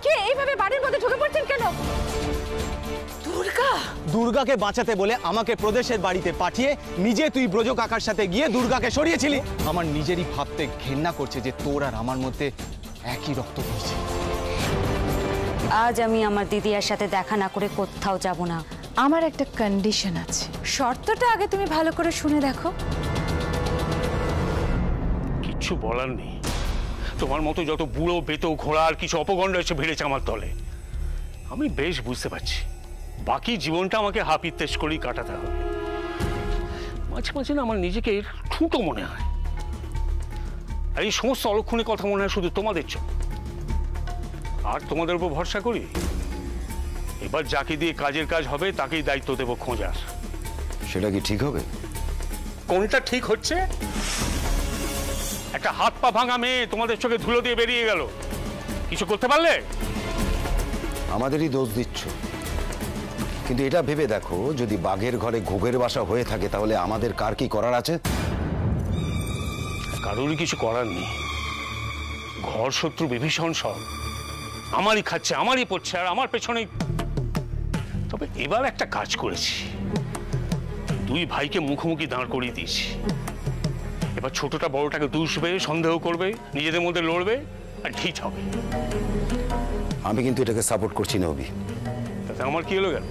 কে এইভাবে বাড়ির মধ্যে ঢুকে পড়ছেন কেন? দুর্গা? দুর্গাকে বাঁচাতে বলে আমাকে প্রদেশের বাড়িতে পাঠিয়ে নিজে তুই ব্রজ কাকার সাথে গিয়ে দুর্গাকে সরিয়েছিলি। আমার নিজেরই ভাবতে ঘেন্না করছে যে তোর আর আমার মধ্যে একই রক্ত বইছে। আজ আমি আমার দিদিয়ার সাথে দেখা না করে কোথাও যাব না। আমার একটা কন্ডিশন আছে, শর্তটা আগে তুমি ভালো করে শুনে দেখো। কিচ্ছু বলার নেই, তোমার মতো যত বুড়ো বেতো ঘোড়া আর কিছু অপগণ্ড এসে ভিড়েছে আমার দলে। আমি বেশ বুঝতে পারছি বাকি জীবনটা আমাকে হাপিত্তেশ করেই কাটাতে হবে। মাঝে মাঝে না আমার নিজেকে ছোট মনে হয়, আর এই সমস্ত অলক্ষণের কথা মনে হয় শুধু তোমাদের জন্য। আর তোমাদের উপর ভরসা করি, এবার যাকে দিয়ে কাজের কাজ হবে তাকেই দায়িত্ব দেবো খোঁজার। সেটা কি ঠিক হবে? কোনটা ঠিক হচ্ছে? একটা হাত পা ভাঙা মেয়ে তোমাদের চোখে ধুলো দিয়ে বেরিয়ে গেল, কিছু করতে পারলে? আমাদেরই দোষ দিচ্ছ, কিন্তু এটা ভেবে দেখো যদি বাঘের ঘরে ঘুঘের বাসা হয়ে থাকে তাহলে আমাদের কার কি করার আছে? কারোরই কিছু করার নেই। ঘর শত্রু বিভীষণ সব আমারই খাচ্ছে, আমারই পড়ছে, আর আমার পেছনেই। তবে এবার একটা কাজ করেছি, দুই ভাইকে মুখোমুখি দাঁড় করিয়ে দিয়েছি। এবার ছোটটা বড়টাকে দুষবে, সন্দেহ করবে, নিজেদের মধ্যে লড়বে, আর ঢিঠ হবে। আমি কিন্তু এটাকে সাপোর্ট করছি না অভি। তাতে আমার কি হলো গেল?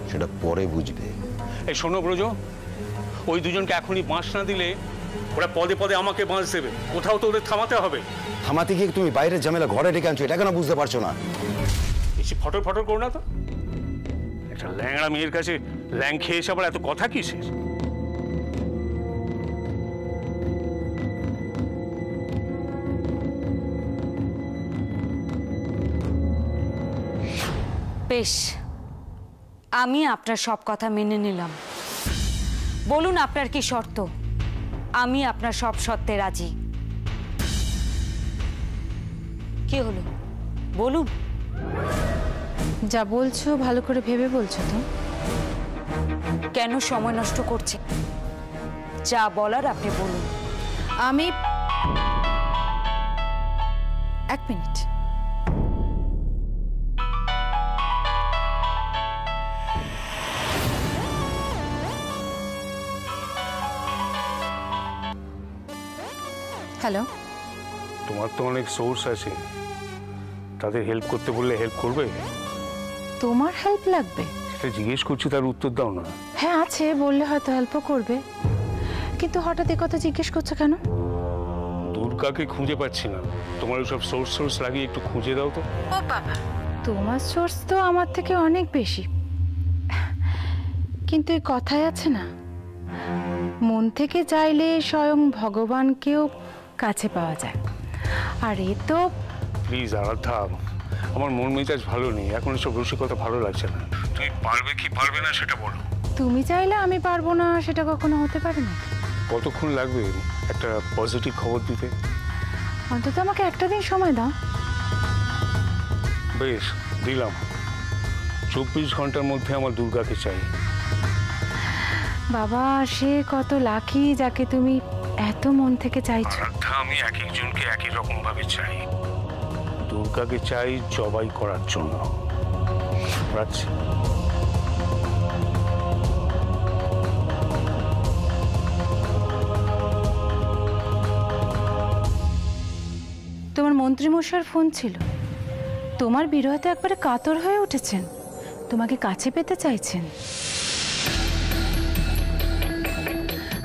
সেটা পরে বুঝবে। এই শোনো ব্রজ, ওই দুজনকে এখনই বাঁশ না দিলে ওরা পদে পদে আমাকে বাঁশ দেবে। কোথাও তো ওদের থামাতে হবে। থামাতে গিয়ে তুমি বাইরের ঝামেলা ঘরে ডেকে আনছো, এটা কেন বুঝতে পারছো না? বেশি ফটর ফটর করো না তো। একটা ল্যাংড়া মেয়ের কাছে ল্যাং খেয়ে এসে আবার এত কথা কিসের? বেশ, আমি আপনার সব কথা মেনে নিলাম। বলুন আপনার কি শর্ত? আমি আপনার সব শর্তে রাজি। কি হলো বলুন। যা বলছো ভালো করে ভেবে বলছো তো? কেন সময় নষ্ট করছে? যা বলার আপনি বলুন। আমি এক মিনিট। হ্যালো, তোমার তো অনেক সোর্স আছে, তাদের হেল্প করতে বললে হেল্প করবে? তোমার হেল্প লাগবে? সেটা জিজ্ঞেস করছি, তার উত্তর দাও না। হ্যাঁ আছে, বললে হয়তো হেল্পও করবে, কিন্তু হঠাৎ এই কথা জিজ্ঞেস করছো কেন? দুর্গাকে খুঁজে পাচ্ছি না, তোমার ওসব সোর্স লাগিয়ে একটু খুঁজে দাও তো। ও বাবা, তোমার সোর্স তো আমার থেকে অনেক বেশি, কিন্তু এই কথাই আছে না, মন থেকে চাইলে স্বয়ং ভগবানকেও কাছে পাওয়া যায়। আর এ তো প্লিজ আরাধ্যা, আমার মন মেজাজ ভালো নেই এখন, এসব রসিকতা ভালো লাগছে না। তুমি পারবে কি পারবে না সেটা বলো। তুমি চাইলে আমি পারবো না সেটা কখনো হতে পারে না। কতক্ষণ লাগবে একটা পজিটিভ খবর দিতে? অন্তত আমাকে একটা দিন সময় দাও। বেশ, দিলাম। 24 ঘন্টার মধ্যে আমার দুর্গাকে চাই। বাবা, সে কত লাকি যাকে তুমি এত মন থেকে চাইছো। আমি এক একজনকে একই রকম ভাবে চাই। দুর্গাকে চাই জবাই করার জন্য। রাখছি। তোমার মন্ত্রীমশাইয়ের ফোন ছিল, তোমার বিরহতে একবারে কাতর হয়ে উঠেছেন, তোমাকে কাছে পেতে চাইছেন।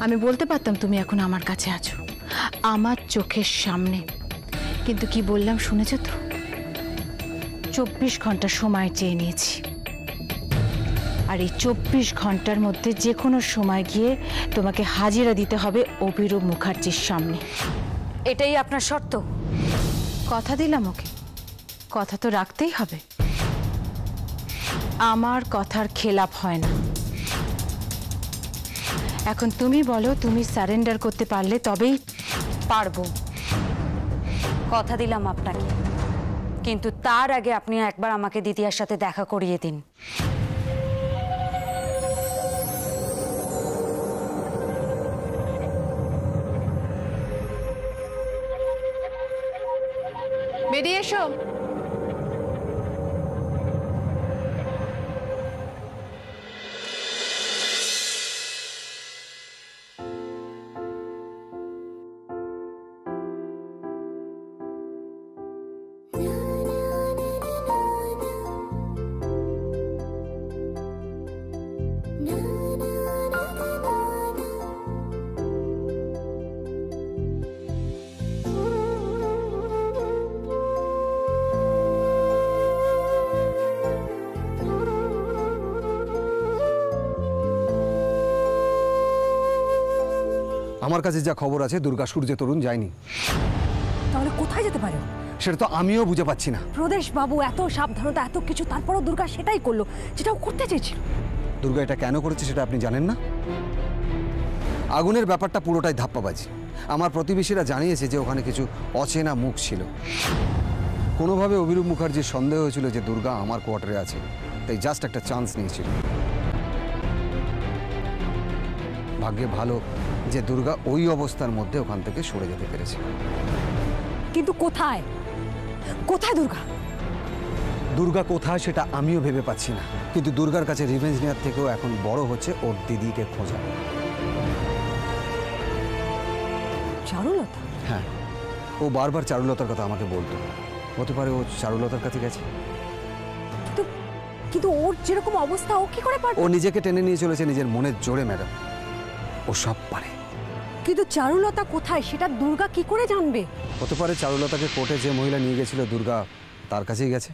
আমি বলতে পারতাম তুমি এখন আমার কাছে আছো, আমার চোখের সামনে, কিন্তু কি বললাম শুনেছো তো? 24 ঘন্টা সময় চেয়ে নিয়েছি, আর এই 24 ঘন্টার মধ্যে যে কোনো সময় গিয়ে তোমাকে হাজিরা দিতে হবে অভিরূপ মুখার্জির সামনে। এটাই আপনার শর্ত? কথা দিলাম ওকে, কথা তো রাখতেই হবে। আমার কথার খেলাপ হয় না। এখন তুমি বলো, তুমি সারেন্ডার করতে পারলে তবেই। পারবো, কথা দিলাম আপনাকে, কিন্তু তার আগে আপনি একবার আমাকে দিদিয়ার সাথে দেখা করিয়ে দিন। বেরিয়ে এসো। আমার কাছে যা খবর আছে দুর্গা সূর্য তরুণ যায়নি। তাহলে কোথায় যেতে পারে? সেটা তো আমিও বুঝে পাচ্ছি না। প্রদেশ বাবু এত সাবধানতা, এত কিছু, তারপরও দুর্গা সেটাই করলো যেটা ও করতে চেয়েছিল। দুর্গা এটা কেন করেছে সেটা আপনি জানেন না? আগুনের ব্যাপারটা পুরোটাই ধাপ্পাবাজি। আমার প্রতিবেশীরা জানিয়েছে যে ওখানে কিছু অচেনা মুখ ছিল। কোনোভাবে অভিরূপ মুখার্জির সন্দেহ হয়েছিল যে দুর্গা আমার কোয়ার্টারে আছে, তাই জাস্ট একটা চান্স নিয়েছিল। ভাগ্যে ভালো যে দুর্গা ওই অবস্থার মধ্যে ওখান থেকে সরে যেতে পেরেছে। কিন্তু কোথায়, কোথায় দুর্গা? দুর্গা কোথায় সেটা আমিও ভেবে পাচ্ছি না, কিন্তু দুর্গার কাছে রিভেঞ্জ নেওয়ার থেকেও এখন বড় হচ্ছে ওর দিদিকে খোঁজা। চারুলতা? হ্যাঁ, ও বারবার চারুলতার কথা আমাকে বলতো। হতে পারে ও চারুলতার কাছে গেছে। কিন্তু কিন্তু ওর যেরকম অবস্থা, ও কি করে পারবে? ও নিজেকে টেনে নিয়ে চলেছে নিজের মনের জোরে ম্যাডাম। ও সব পারে। কিন্তু চারুলতা কোথায় সেটা দুর্গা কি করে জানবে? হতে পারে চারুলতাকে কোর্টে যে মহিলা নিয়ে গেছিল দুর্গা তার কাছেই গেছে।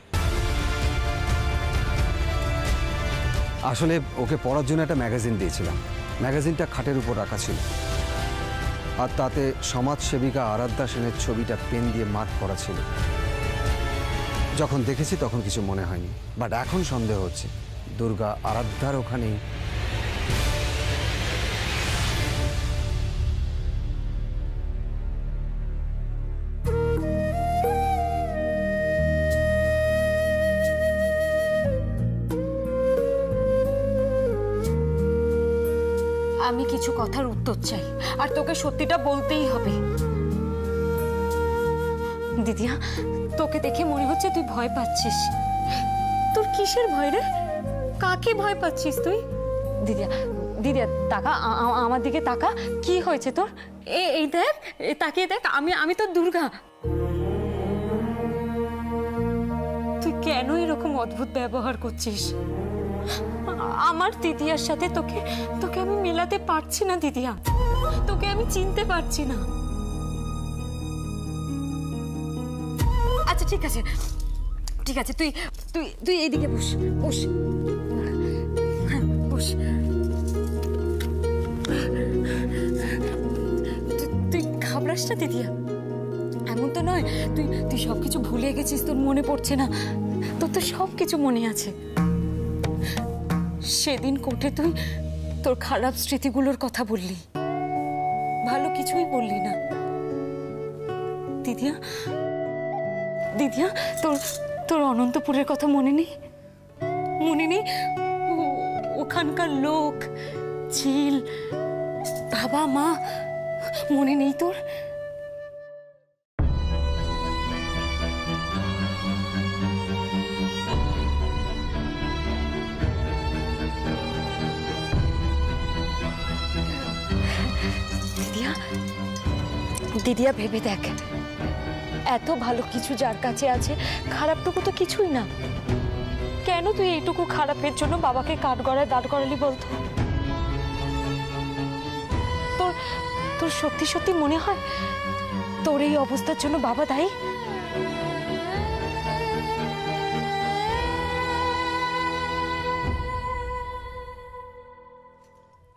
আসলে ওকে পড়ার জন্য একটা ম্যাগাজিন দিয়েছিলাম। ম্যাগাজিনটা খাটের উপর রাখা ছিল, আর তাতে সমাজসেবিকা আরাধ্যা সেনের ছবিটা পেন দিয়ে মার্ক করা ছিল। যখন দেখেছি তখন কিছু মনে হয়নি, বাট এখন সন্দেহ হচ্ছে দুর্গা আরাধ্যার ওখানেই। আমি কিছু কথার উত্তর চাই, আর তোকে সত্যিটা বলতেই হবে। দিদিয়া, তোকে দেখে মনে হচ্ছে তুই ভয় পাচ্ছিস। তোর কিসের ভয় রে? কাকে ভয় পাচ্ছিস তুই? দিদিয়া, দিদিয়া তাকা, আমার দিকে তাকা। কি হয়েছে তোর? এই দেখ, তাকিয়ে দেখ, আমি তো দুর্গা। তুই কেন এরকম অদ্ভুত ব্যবহার করছিস? আমার দিদিয়ার সাথে তোকে আমি মেলাতে পারছি না দিদিয়া। তোকে আমি চিনতে পারছি না। আচ্ছা ঠিক আছে, ঠিক আছে, তুই তুই তুই এইদিকে বস, বস, হ্যাঁ বস। তুই ঘাবড়াস না দিদিয়া, এমন তো নয় তুই তুই সবকিছু ভুলে গেছিস, তোর মনে পড়ছে না। তোর তো সবকিছু মনে আছে। সেদিন কোর্টে তুই তোর খারাপ স্মৃতিগুলোর কথা বললি, ভালো কিছুই বললি না। দিদিয়া, দিদিয়া তোর অনন্তপুরের কথা মনে নেই? মনে নেই ওখানকার লোক, ঝিল, বাবা মা, মনে নেই তোর? দিদিয়া ভেবে দেখ, এত ভালো কিছু যার কাছে আছে, খারাপটুকু তো কিছুই না। কেন তুই এইটুকু খারাপের জন্য বাবাকে কাঠগড়ায় দাঁড় করালি বলতো? তোর তোর সত্যি সত্যি মনে হয় তোর এই অবস্থার জন্য বাবা দায়ী?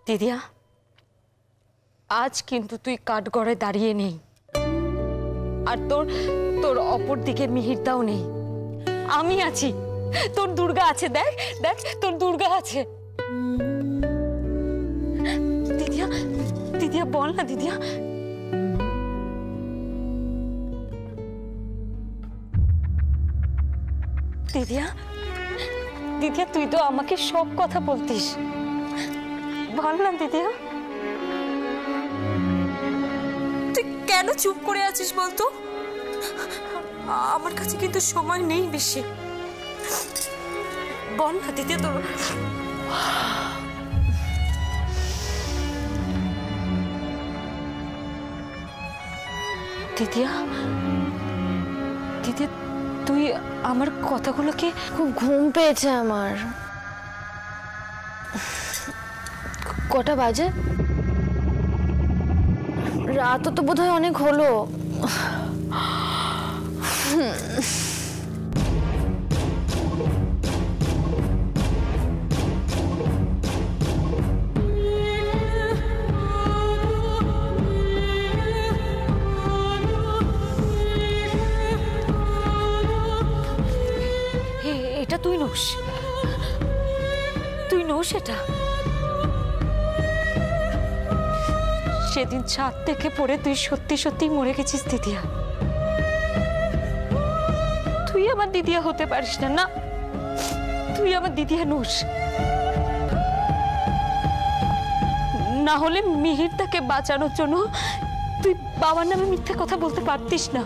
দিদিয়া, আজ কিন্তু তুই কাঠগড়ায় দাঁড়িয়ে নেই, আর তোর অপর দিকে মিহিরদাও নেই। আমি আছি, তোর দুর্গা আছে। দেখ দেখ, তোর দুর্গা আছে। দিদিয়া, দিদিয়া বল না দিদিয়া। দিদিয়া, দিদিয়া তুই তো আমাকে সব কথা বলতিস, বল না দিদিয়া। তুই কেন চুপ করে আছিস বলতো? আমার কাছে কিন্তু সময় নেই বেশি, বল না দিদিয়া। তোর দিদিয়া, দিদিয়া তুই আমার কথাগুলোকে... খুব ঘুম পেয়েছে আমার। কটা বাজে? রাতও তো বোধহয় অনেক হলো। সাহস এটা? সেদিন ছাদ থেকে পড়ে তুই সত্যি সত্যি মরে গেছিস দিদিয়া। তুই আমার দিদিয়া হতে পারিস না। না, তুই আমার দিদিয়া নোস। না হলে মিহিরদাকে বাঁচানোর জন্য তুই বাবার নামে মিথ্যে কথা বলতে পারতিস না।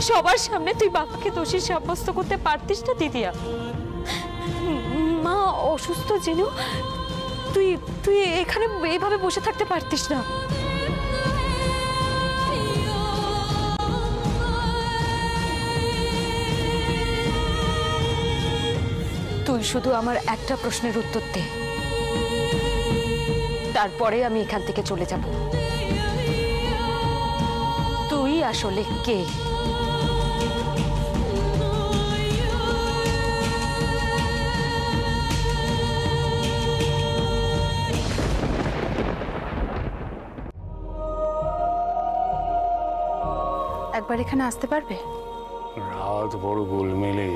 সবার সামনে তুই বাবাকে দোষী সাব্যস্ত করতে পারতিস না দিদিয়া। মা অসুস্থ জেনেও তুই তুই এখানে এইভাবে বসে থাকতে পারতিস না। তুই শুধু আমার একটা প্রশ্নের উত্তর দে, তারপরে আমি এখান থেকে চলে যাব। তুই আসলে কে? একবার এখানে আসতে পারবে? রাত বড় গোলমেলে,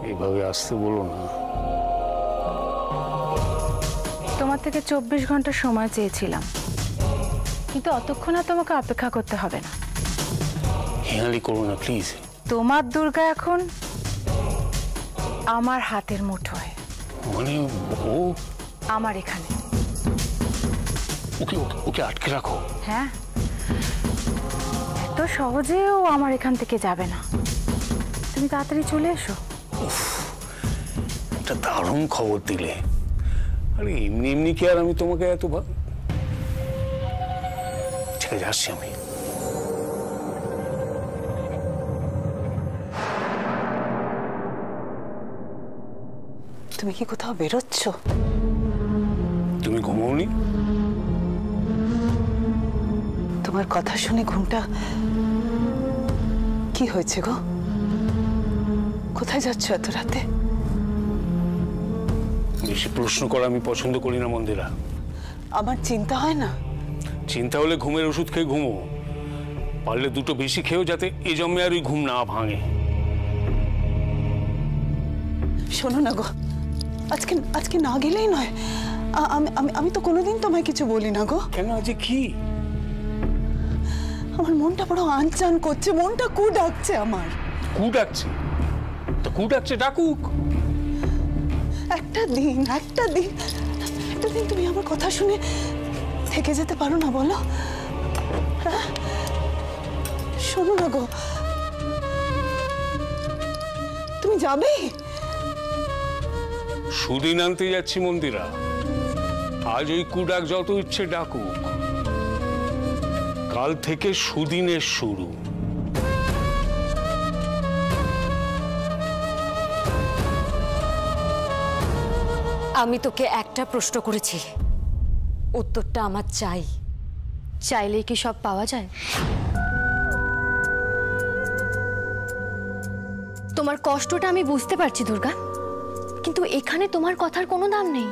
এইভাবে আসতে বলো না। তোমার থেকে 24 ঘন্টা সময় চেয়েছিলাম, কিন্তু অতক্ষণ আর তোমাকে অপেক্ষা করতে হবে না। হেয়ালি করো না প্লিজ। তোমার দুর্গা এখন আমার হাতের মুঠোয়, মানে ও আমার এখানে। ওকে ওকে ওকে আটকে রাখো। হ্যাঁ, এত সহজেও আমার এখান থেকে যাবে না। তুমি তাড়াতাড়ি চলে এসো। একটা দারুণ খবর দিলে। আরে এমনি এমনি কি আর আমি তোমাকে এত ঠিক আছে, আসছি আমি। তুমি কি কোথাও বেরোচ্ছ? তুমি ঘুমোওনি? তোমার কথা শুনে ঘুমটা কি হয়েছে গো? কোথায় যাচ্ছ এত রাতে? বেশি প্রশ্ন করা আমি পছন্দ করি না মন্দিরা। আমার চিন্তা হয় না? চিন্তা হলে ঘুমের ওষুধ খেয়ে ঘুমো, পারলে দুটো বেশি খেয়েও, যাতে এ জন্মে আর ওই ঘুম না ভাঙে। শোনো না গো, আজকে আজকে না গেলেই নয়। আমি তো কোনোদিন তোমায় কিছু বলি না গো। কেন, আজ কি? আমার মনটা বড় আনচান করছে, মনটা কু ডাকছে আমার। কু ডাকছে? তো কু ডাকছে, ডাকুক। একটা দিন তুমি আমার কথা শুনে থেকে যেতে পারো না বলো? শোনো না গো, তুমি যাবে? সুদিন আনতে যাচ্ছি মন্দিরা। আজ ওই কুডাক যত ইচ্ছে ডাকুক, কাল থেকে সুদিনের শুরু। আমি তোকে একটা প্রশ্ন করেছি, উত্তরটা আমার চাই। চাইলেই কি সব পাওয়া যায়? তোমার কষ্টটা আমি বুঝতে পারছি দুর্গা, কিন্তু এখানে তোমার কথার কোনো দাম নেই।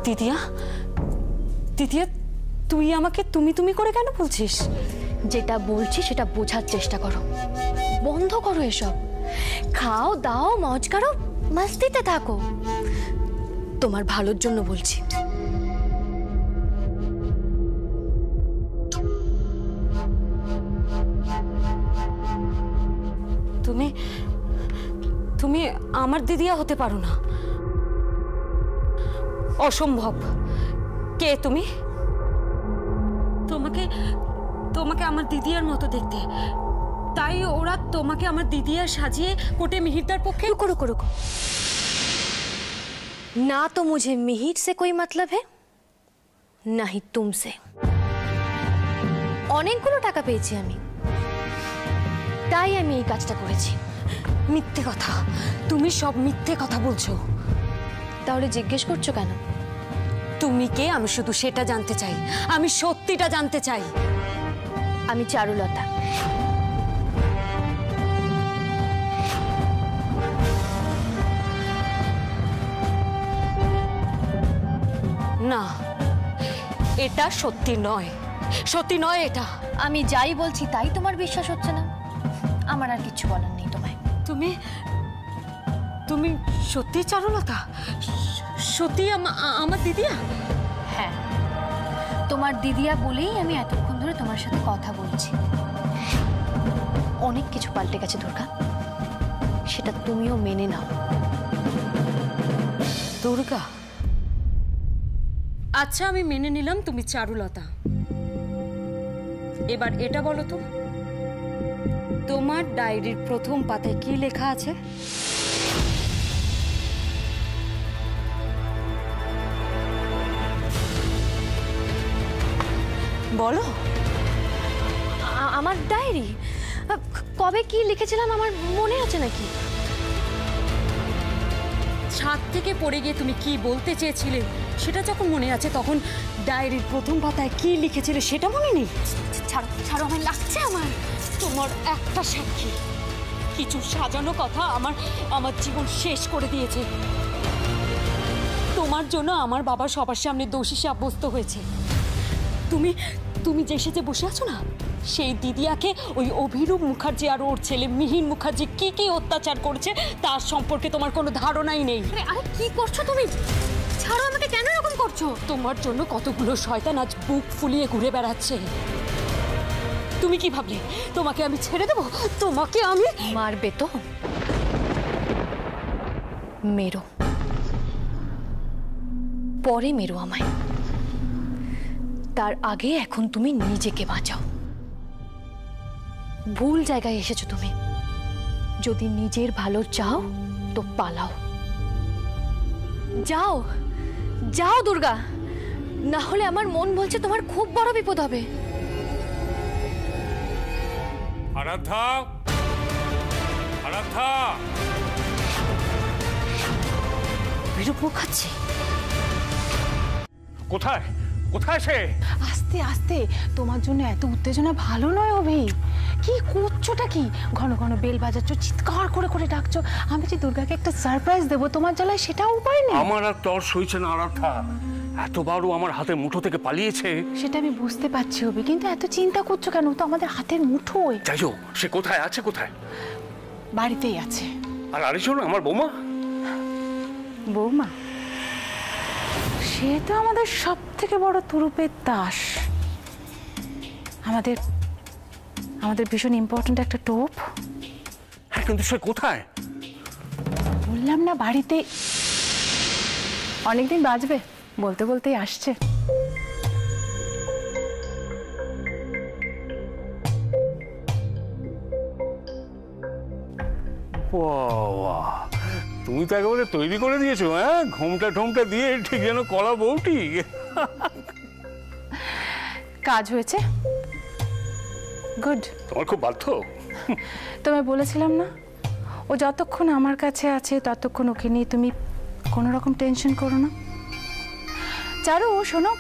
দিদিয়া, দিদিয়া, তুই আমাকে তুমি তুমি করে কেন বলছিস? যেটা বলছি সেটা বোঝার চেষ্টা করো। বন্ধ করো এসব। খাও দাও, মজ করো, মস্তিতে থাকো। তোমার ভালোর জন্য বলছি। তুমি তুমি আমার দিদিয়া হতে পারো না, অসম্ভব। কে তুমি? তোমাকে তোমাকে আমার দিদিয়ার মতো দেখতে, তাই ওরা তোমাকে আমার দিদিয়ার সাজিয়ে কোটে মিহিরদার পক্ষে। रुको रुको रुको, ना तो मुझे मिहिर से कोई मतलब है, ना ही तुमसे। অনেকগুলো টাকা পেয়েছি আমি, তাই আমি এই কাজটা করেছি। মিথ্যে কথা, তুমি সব মিথ্যে কথা বলছো। তাহলে জিজ্ঞেস করছো কেন? তুমি কে? আমি শুধু সেটা জানতে চাই, আমি সত্যিটা জানতে চাই। আমি চারুলতা। না, এটা সত্যি নয়, সত্যি নয় এটা। আমি যাই বলছি তাই তোমার বিশ্বাস হচ্ছে না? আমার আর কিছু বলার নেই তোমায়। তুমি তুমি সত্যি চারুলতা? সত্যি আমার দিদিয়া? হ্যাঁ, তোমার দিদিয়া বলেই আমি এতক্ষণ ধরে তোমার সাথে কথা বলছি। অনেক কিছু পাল্টে গেছে দুর্গা, সেটা তুমিও মেনে নাও। দুর্গা, আচ্ছা আমি মেনে নিলাম তুমি চারুলতা। এবার এটা বলো তো, তোমার ডায়েরির প্রথম পাতায় কি লেখা আছে? বলো। আমার ডায়েরি? কবে কি লিখেছিলাম আমার মনে আছে নাকি? ছাদ থেকে পড়ে গিয়ে তুমি কি বলতে চেয়েছিলে সেটা যখন মনে আছে, তখন ডায়েরির প্রথম পাতায় কি লিখেছিলে সেটা মনে নেই? ছাড়ো ছাড়ো, আমার লাগছে। আমার তোমার একটা সাক্ষী কিছু সাজানো কথা আমার জীবন শেষ করে দিয়েছে। তোমার জন্য আমার বাবা সবার সামনে দোষী সাব্যস্ত হয়েছে। তুমি তুমি যে সেজে বসে আছো না, সেই দিদিয়াকে ওই অভিরূপ মুখার্জি আর ওর ছেলে মিহির মুখার্জি কি কি অত্যাচার করেছে তার সম্পর্কে তোমার কোনো ধারণাই নেই। আরে কি করছো তুমি? ছাড়ো আমাকে, কেন এরকম করছো? তোমার জন্য কতগুলো শয়তান আজ বুক ফুলিয়ে ঘুরে বেড়াচ্ছে। তুমি কি ভাবলে তোমাকে আমি ছেড়ে দেবো? তোমাকে আমি মারবে তো মেরো, পরে মেরো আমায়, তার আগে এখন তুমি নিজেকে বাঁচাও। ভুল জায়গায় এসেছো তুমি। যদি নিজের ভালো চাও তো পালাও, যাও যাও দুর্গা, না হলে আমার মন বলছে তোমার খুব বড় বিপদ হবে। আরাধ্যা, আরাধ্যা। বিরূপ মুখার্জি কোথায় কোথায় সে? আস্তে আস্তে, তোমার জন্য এত উত্তেজনা ভালো নয় অভি। কি করছোটা কি? ঘন ঘন বেল বাজাচ্ছ, চিৎকার করে করে ডাকছো। আমি যে দুর্গাকে একটা সারপ্রাইজ দেবো তোমার জ্বালায়, সেটাও উপায় নেই। আমার আর তর সইছে না আরাধ্যা। এতবারও আমার হাতের মুঠো থেকে পালিয়েছে। সেটা আমি বুঝতে পারছি অভি, কিন্তু এত চিন্তা করছো কেন? ও তো আমাদের হাতের মুঠোয়। যাই হোক, সে কোথায় আছে? কোথায়? বাড়িতেই আছে। আর আরেকজন আমার বৌমা? বৌমা? সে তো আমাদের সব থেকে বড় তুরুপের দাস। আমাদের আমাদের ভীষণ ইম্পর্ট্যান্ট একটা টোপ। হ্যাঁ, কিন্তু সে কোথায়? বললাম না বাড়িতে। অনেকদিন বাজবে, বলতে বলতেই আসছে। বাবা, তুমি তো একেবারে তৈরি করে দিয়েছো। হ্যাঁ, ঘোমটা ঠোমটা দিয়ে ঠিক যেন কলা বউটি। কাজ হয়েছে? গুড। তোমার খুব বাধ্য। তোমায় বলেছিলাম না, ও যতক্ষণ আমার কাছে আছে ততক্ষণ ওকে নিয়ে তুমি কোনো রকম টেনশন করো না। চারু শোনো,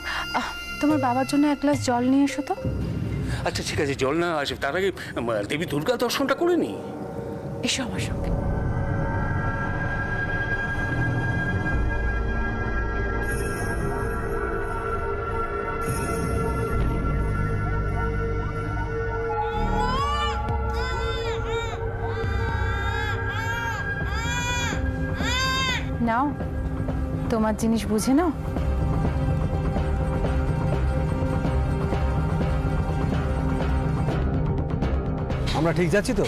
তোমার বাবার জন্য এক গ্লাস জল নিয়ে এসো তো। আচ্ছা ঠিক আছে, জল না আসে তার আগে দেবী দুর্গা দর্শনটা করে নি। এসো আমার সঙ্গে। নাও, তোমার জিনিস বুঝে নাও। আমরা ঠিক যাচ্ছি তো?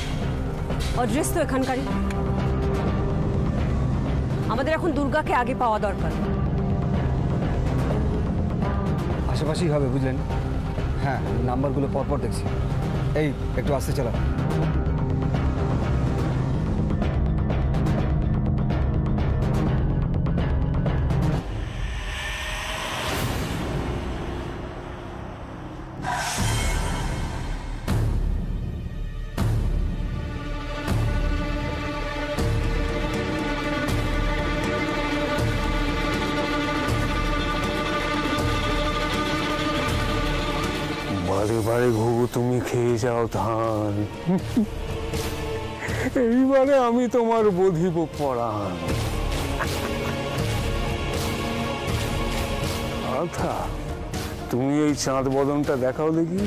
অ্যাড্রেস তো এখানকারই। আমাদের এখন দুর্গাকে আগে পাওয়া দরকার। আশেপাশেই হবে, বুঝলেন? হ্যাঁ, নাম্বারগুলো পরপর দেখছি। এই একটু আস্তে চালাও। বারে বারে ঘুঘু তুমি খেয়ে যাও ধান, এইবারে আমি তোমার বধিব পরাণ। আচ্ছা, তুমি এই চাঁদ বদনটা দেখাও দেখি।